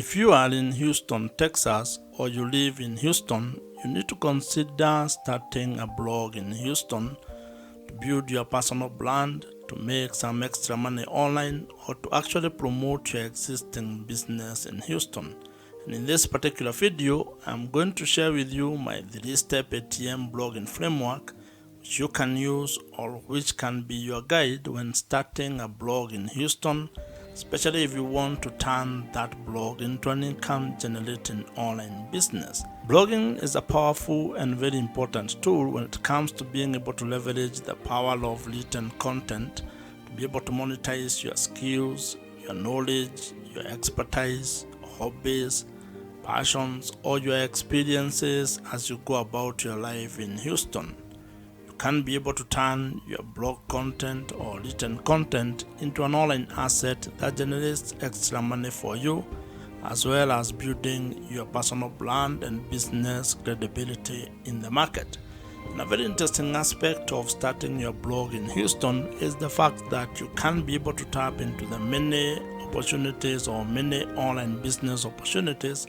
If you are in Houston, Texas, or you live in Houston, you need to consider starting a blog in Houston to build your personal brand, to make some extra money online, or to actually promote your existing business in Houston. And in this particular video, I'm going to share with you my 3-step ATM blogging framework which you can use or which can be your guide when starting a blog in Houston, especially if you want to turn that blog into an income generating online business. Blogging is a powerful and very important tool when it comes to being able to leverage the power of written content to be able to monetize your skills, your knowledge, your expertise, hobbies, passions, or your experiences as you go about your life in Houston. You can be able to turn your blog content or written content into an online asset that generates extra money for you, as well as building your personal brand and business credibility in the market. And a very interesting aspect of starting your blog in Houston is the fact that you can be able to tap into the many opportunities or many online business opportunities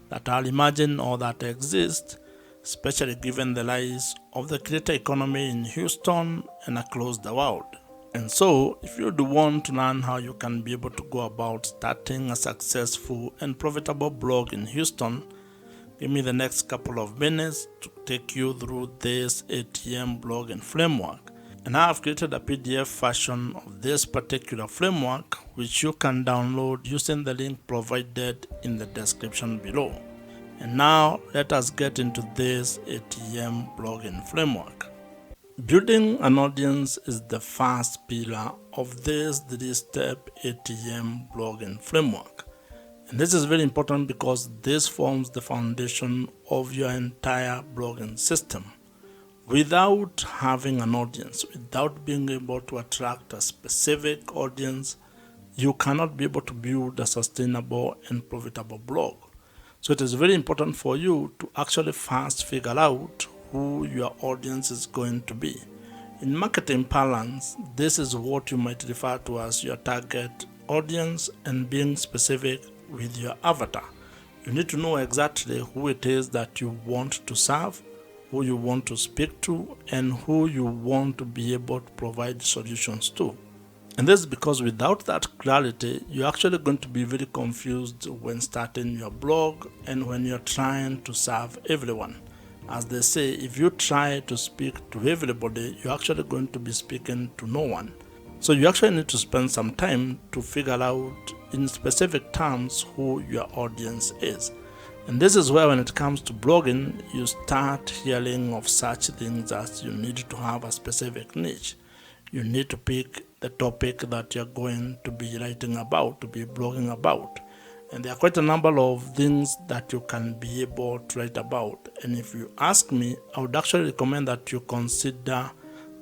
that are emerging or that exist, especially given the rise of the creator economy in Houston and across the world. And so, if you do want to learn how you can be able to go about starting a successful and profitable blog in Houston, give me the next couple of minutes to take you through this ATM blogging framework. And I have created a PDF version of this particular framework which you can download using the link provided in the description below. And now let us get into this ATM blogging framework. Building an audience is the first pillar of this 3-step ATM blogging framework. And this is very important because this forms the foundation of your entire blogging system. Without having an audience, without being able to attract a specific audience, you cannot be able to build a sustainable and profitable blog. So it is very important for you to actually first figure out who your audience is going to be. In marketing parlance, this is what you might refer to as your target audience and being specific with your avatar. You need to know exactly who it is that you want to serve, who you want to speak to, and who you want to be able to provide solutions to. And this is because without that clarity, you're actually going to be very confused when starting your blog and when you're trying to serve everyone. As they say, if you try to speak to everybody, you're actually going to be speaking to no one. So you actually need to spend some time to figure out in specific terms who your audience is. And this is where when it comes to blogging, you start hearing of such things as you need to have a specific niche. You need to pick the topic that you're going to be writing about, to be blogging about. And there are quite a number of things that you can be able to write about. And if you ask me, I would actually recommend that you consider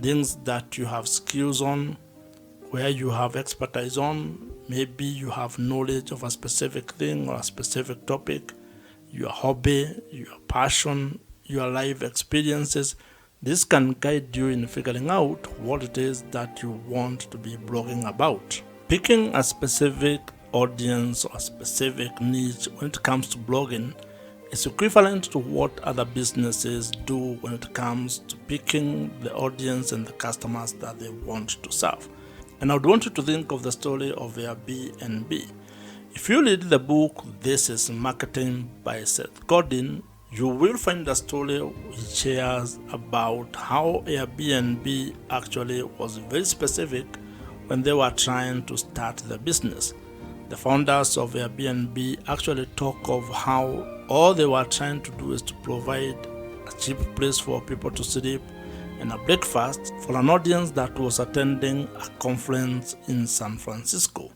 things that you have skills on, where you have expertise on. Maybe you have knowledge of a specific thing or a specific topic, your hobby, your passion, your life experiences. This can guide you in figuring out what it is that you want to be blogging about. Picking a specific audience or a specific niche when it comes to blogging is equivalent to what other businesses do when it comes to picking the audience and the customers that they want to serve. And I would want you to think of the story of Airbnb. If you read the book This is Marketing by Seth Godin, you will find a story he shares about how Airbnb actually was very specific when they were trying to start the business. The founders of Airbnb actually talk of how all they were trying to do is to provide a cheap place for people to sleep and a breakfast for an audience that was attending a conference in San Francisco.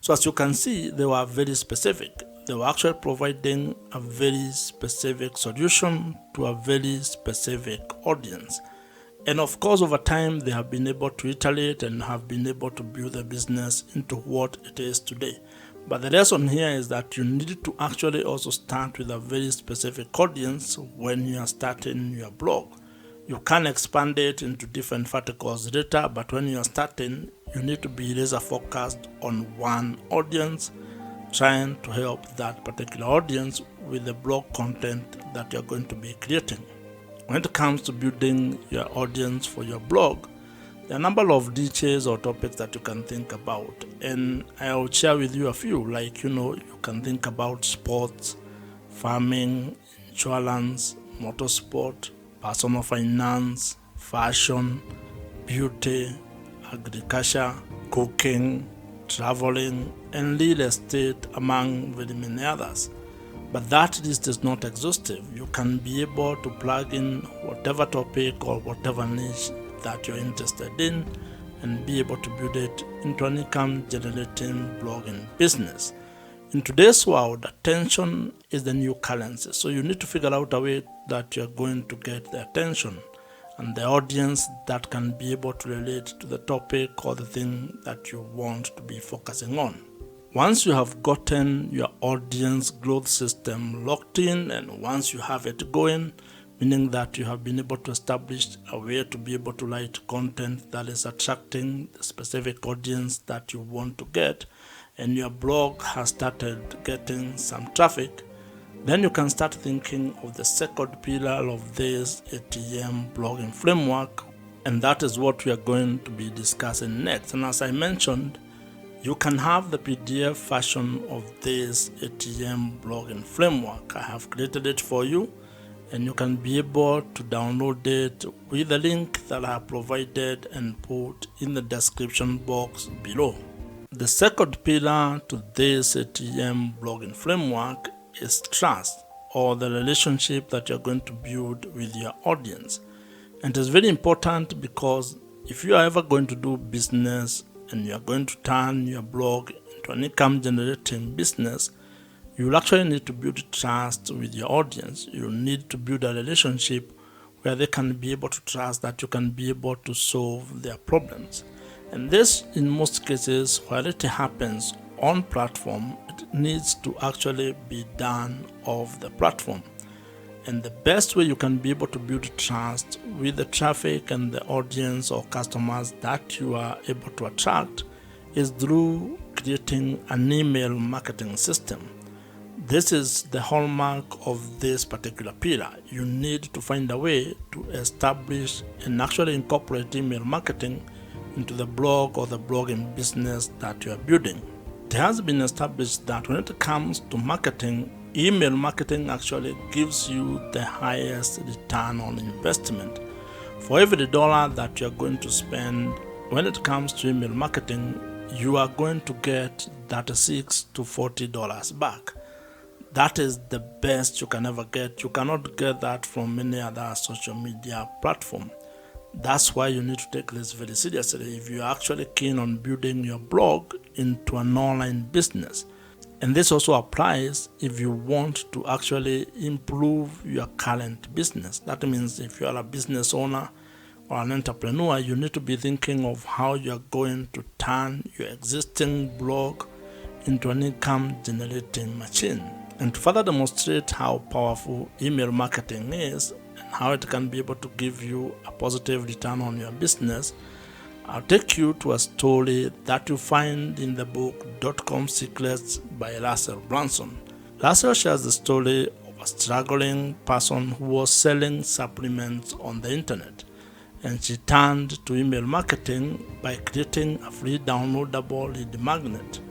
So as you can see, they were very specific. They were actually providing a very specific solution to a very specific audience. And of course, over time, they have been able to iterate and have been able to build the business into what it is today. But the lesson here is that you need to actually also start with a very specific audience when you are starting your blog. You can expand it into different verticals later, but when you are starting, you need to be laser focused on one audience trying to help that particular audience with the blog content that you're going to be creating. When it comes to building your audience for your blog, there are a number of details or topics that you can think about, and I'll share with you a few. Like, you can think about sports, farming, insurance, motorsport, personal finance, fashion, beauty, agriculture, cooking, traveling, and real estate, among very many others. But that list is not exhaustive. You can be able to plug in whatever topic or whatever niche that you're interested in and be able to build it into an income generating blogging business. In today's world, attention is the new currency. So you need to figure out a way that you're going to get the attention and the audience that can be able to relate to the topic or the thing that you want to be focusing on. Once you have gotten your audience growth system locked in, and once you have it going, meaning that you have been able to establish a way to be able to write content that is attracting the specific audience that you want to get, and your blog has started getting some traffic, then you can start thinking of the second pillar of this ATM blogging framework, and that is what we are going to be discussing next. And as I mentioned, you can have the PDF version of this ATM blogging framework. I have created it for you, and you can be able to download it with the link that I have provided and put in the description box below. The second pillar to this ATM blogging framework is trust, or the relationship that you're going to build with your audience. And it is very important because if you are ever going to do business and you are going to turn your blog into an income generating business, you will actually need to build trust with your audience. You need to build a relationship where they can be able to trust that you can be able to solve their problems. And this, in most cases, while it happens on platform, it needs to actually be done off the platform. And the best way you can be able to build trust with the traffic and the audience or customers that you are able to attract is through creating an email marketing system. This is the hallmark of this particular pillar. You need to find a way to establish and actually incorporate email marketing into the blog or the blogging business that you are building. It has been established that when it comes to marketing, email marketing actually gives you the highest return on investment. For every dollar that you are going to spend when it comes to email marketing, you are going to get $36 to $40 back. That is the best you can ever get. You cannot get that from any other social media platform. That's why you need to take this very seriously if you're actually keen on building your blog into an online business. And this also applies if you want to actually improve your current business. That means if you are a business owner or an entrepreneur, you need to be thinking of how you're going to turn your existing blog into an income generating machine. And to further demonstrate how powerful email marketing is and how it can be able to give you a positive return on your business, I'll take you to a story that you find in the book Dot-Com Secrets by Russell Brunson. Russell shares the story of a struggling person who was selling supplements on the internet, and she turned to email marketing by creating a free downloadable lead magnet.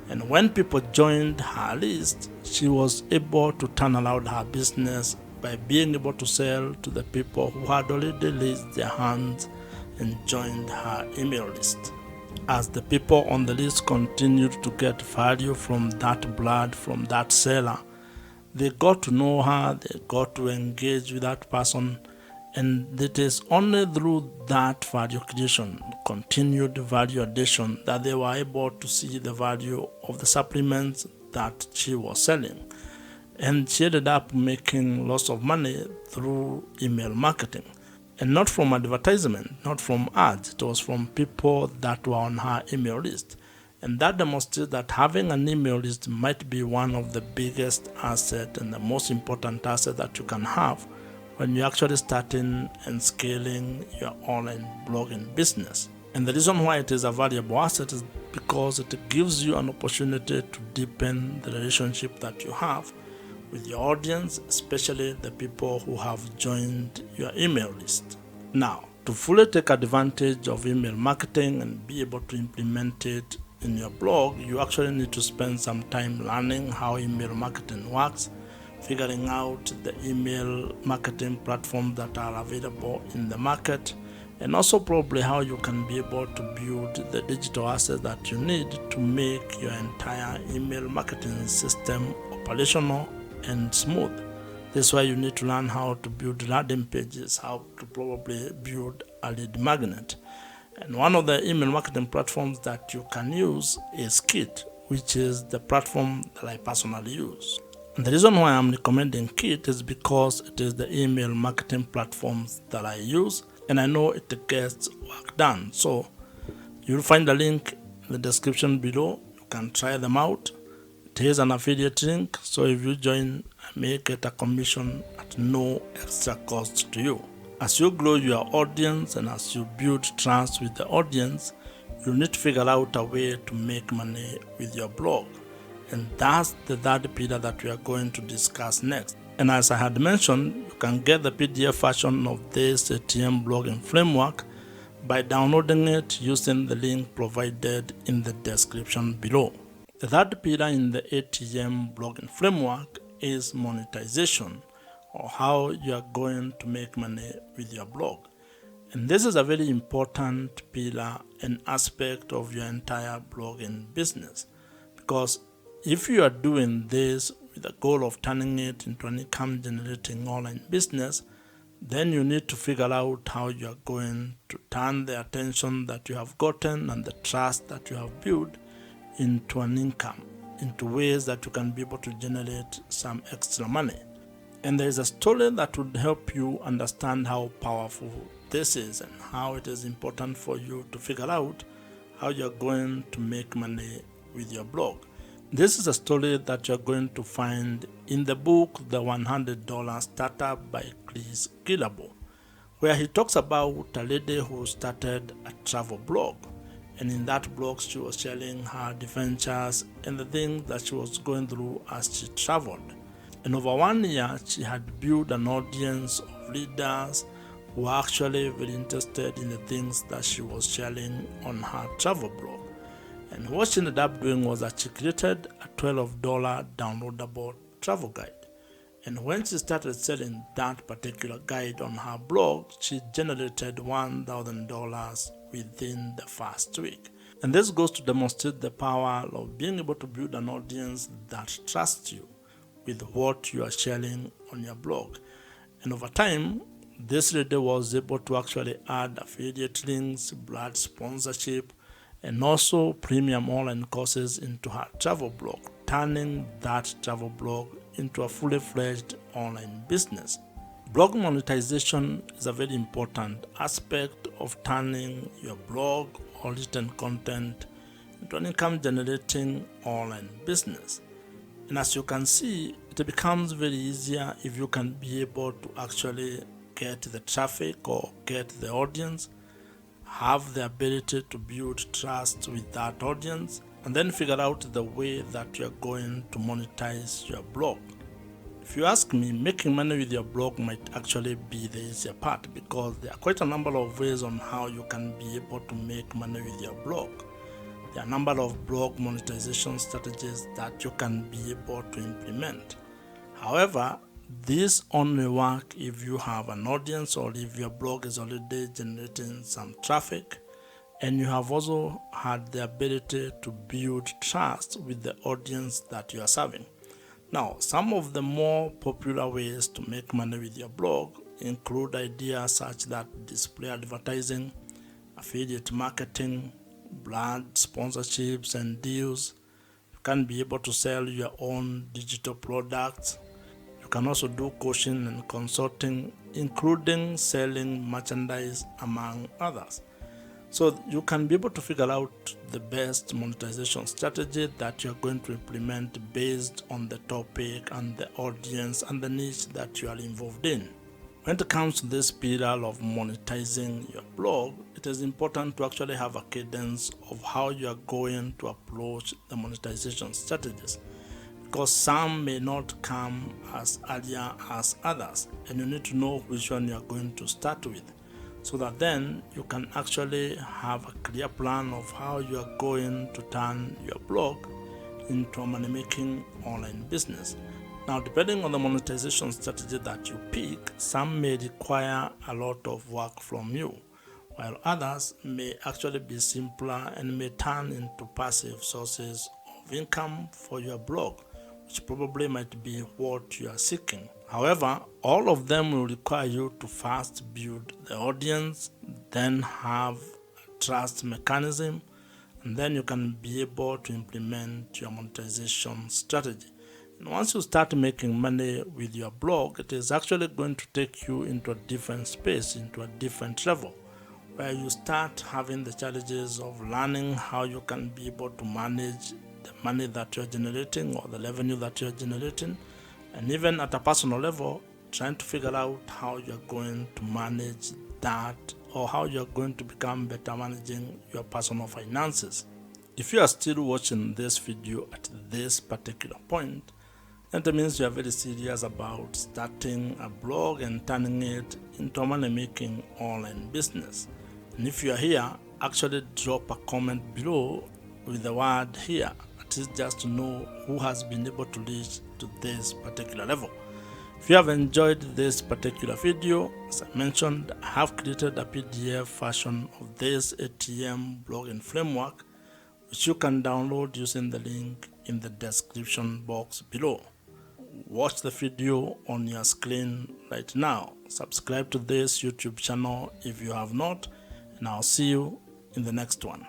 And when people joined her list, she was able to turn around her business by being able to sell to the people who had already raised their hands and joined her email list. As the people on the list continued to get value from that blood, from that seller, they got to know her, they got to engage with that person, and it is only through that value creation, continued value addition, that they were able to see the value of the supplements that she was selling. And she ended up making lots of money through email marketing. And not from advertisement, not from ads. It was from people that were on her email list. And that demonstrates that having an email list might be one of the biggest assets and the most important asset that you can have when you're actually starting and scaling your online blogging business. And the reason why it is a valuable asset is because it gives you an opportunity to deepen the relationship that you have with your audience, especially the people who have joined your email list. Now, to fully take advantage of email marketing and be able to implement it in your blog, you actually need to spend some time learning how email marketing works, figuring out the email marketing platforms that are available in the market, and also probably how you can be able to build the digital assets that you need to make your entire email marketing system operational and smooth. This is why you need to learn how to build landing pages, how to probably build a lead magnet. And one of the email marketing platforms that you can use is Kit, which is the platform that I personally use. And the reason why I'm recommending Kit is because it is the email marketing platforms that I use, and I know it gets work done. So you'll find the link in the description below. You can try them out. It is an affiliate link, so if you join, I may get a commission at no extra cost to you. As you grow your audience and as you build trust with the audience, you need to figure out a way to make money with your blog. And that's the third pillar that we are going to discuss next. And as I had mentioned, you can get the PDF version of this ATM blogging framework by downloading it using the link provided in the description below. The third pillar in the ATM blogging framework is monetization, or how you are going to make money with your blog. And this is a very important pillar and aspect of your entire blogging business, because if you are doing this with the goal of turning it into an income generating online business, then you need to figure out how you are going to turn the attention that you have gotten and the trust that you have built into an income, into ways that you can be able to generate some extra money. And there is a story that would help you understand how powerful this is and how it is important for you to figure out how you're going to make money with your blog. This is a story that you're going to find in the book, The $100 Startup by Chris Guillebeau, where he talks about a lady who started a travel blog. And in that blog, she was sharing her adventures and the things that she was going through as she traveled. And over 1 year, she had built an audience of readers who were actually very interested in the things that she was sharing on her travel blog. And what she ended up doing was that she created a $12 downloadable travel guide. And when she started selling that particular guide on her blog, she generated $1,000 within the first week. And this goes to demonstrate the power of being able to build an audience that trusts you with what you are sharing on your blog. And over time, this lady was able to actually add affiliate links, brand sponsorship, and also premium online courses into her travel blog, turning that travel blog into a fully fledged online business. Blog monetization is a very important aspect of turning your blog or written content into an income generating online business. And as you can see, it becomes very easier if you can be able to actually get the traffic or get the audience, have the ability to build trust with that audience, and then figure out the way that you're going to monetize your blog. If you ask me, making money with your blog might actually be the easier part, because there are quite a number of ways on how you can be able to make money with your blog. There are a number of blog monetization strategies that you can be able to implement. However, these only work if you have an audience or if your blog is already generating some traffic and you have also had the ability to build trust with the audience that you are serving. Now, some of the more popular ways to make money with your blog include ideas such that display advertising, affiliate marketing, brand sponsorships and deals. You can be able to sell your own digital products. You can also do coaching and consulting, including selling merchandise, among others. So you can be able to figure out the best monetization strategy that you're going to implement based on the topic and the audience and the niche that you are involved in. When it comes to this pillar of monetizing your blog, it is important to actually have a cadence of how you are going to approach the monetization strategies, because some may not come as earlier as others, and you need to know which one you are going to start with, so that then you can actually have a clear plan of how you are going to turn your blog into a money-making online business. Now, depending on the monetization strategy that you pick, some may require a lot of work from you, while others may actually be simpler and may turn into passive sources of income for your blog, which probably might be what you are seeking. However, all of them will require you to first build the audience, then have a trust mechanism, and then you can be able to implement your monetization strategy. And once you start making money with your blog, it is actually going to take you into a different space, into a different level, where you start having the challenges of learning how you can be able to manage the money that you're generating or the revenue that you're generating, and even at a personal level, trying to figure out how you're going to manage that, or how you're going to become better managing your personal finances. If you are still watching this video at this particular point, that means you are very serious about starting a blog and turning it into a money-making online business. And if you are here, actually drop a comment below with the word "here," at least just to know who has been able to reach to this particular level. If you have enjoyed this particular video, as I mentioned, I have created a PDF version of this ATM blogging framework, which you can download using the link in the description box below. Watch the video on your screen right now. Subscribe to this YouTube channel if you have not, and I'll see you in the next one.